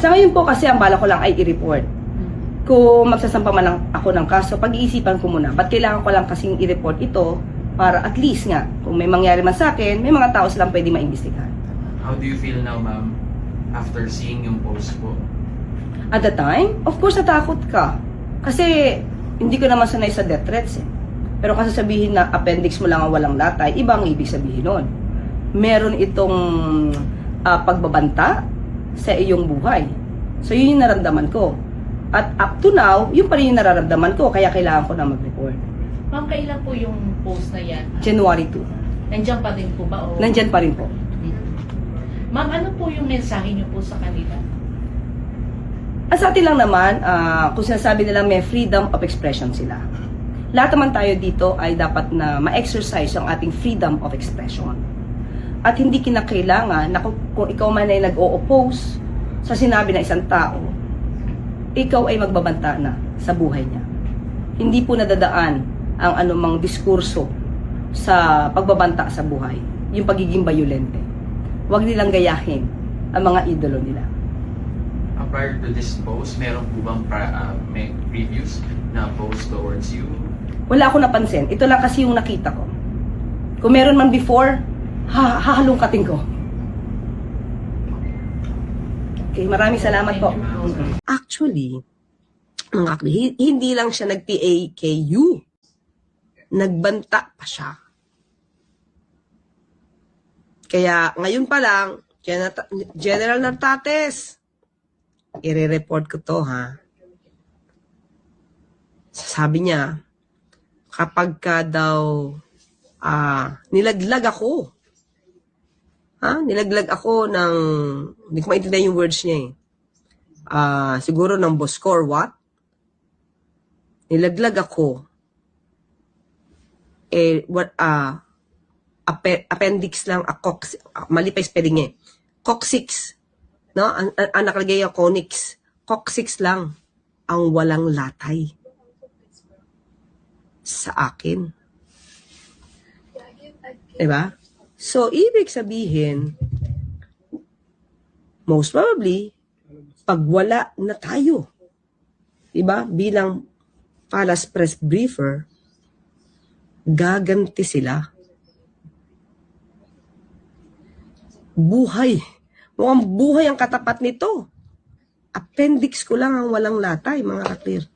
Sa ngayon po kasi ang bala ko lang ay i-report. Kung magsasampa man lang ako ng kaso, pag-iisipan ko muna. Ba't kailangan ko lang kasing i-report ito para at least nga, kung may mangyari man sa akin, may mga tao silang pwede maimbestigahan. How do you feel now, ma'am, after seeing yung post po? At the time, of course, natakot ka. Kasi hindi ko naman sanay sa death threats eh. Pero kasi sabihin na appendix mo lang ang walang latay, iba ang ibig sabihin nun. Meron itong pagbabanta sa iyong buhay. So yun yung naramdaman ko. At up to now, yun pa rin yung nararamdaman ko, kaya kailangan ko na mag-report. Ma'am, kailan po yung post na yan? January 2. Nandiyan pa din po ba? O... Nandyan pa rin po. Ma'am, ano po yung mensahe niyo po sa kanila? Sa atin lang naman, kung sinasabi nila may freedom of expression sila. Lahat naman tayo dito ay dapat na ma-exercise ang ating freedom of expression. At hindi kinakailangan na kung ikaw man ay nag-o-oppose sa sinabi ng isang tao, ikaw ay magbabanta na sa buhay niya. Hindi po nadadaan ang anumang diskurso sa pagbabanta sa buhay, yung pagiging bayolente. Huwag nilang gayahin ang mga idolo nila. Prior to this post, meron po bang may previous na post towards you? Wala ako napansin. Ito lang kasi yung nakita ko. Kung meron man before, hahalungkatin ko. Okay, maraming salamat po. Actually, hindi lang siya nag-PAKU. Nagbanta pa siya. Kaya ngayon pa lang, General Nartates, i-report ko to ha. Sabi niya, kapag ka daw nilaglag ako. Nilaglag ako ng, hindi ko maintindihan yung words niya eh. Siguro ng boss ko or what? Nilaglag ako. Appendix lang, mali pa yung spelling niya eh. Coccyx. No? Ang nakalagay yung conics. Coccyx lang ang walang latay sa akin. Diba? So, ibig sabihin, most probably, pag wala na tayo, diba? Bilang Palace Press Briefer, gaganti sila. Buhay. Mukhang buhay ang katapat nito. Appendix ko lang ang walang latay, mga kaklir.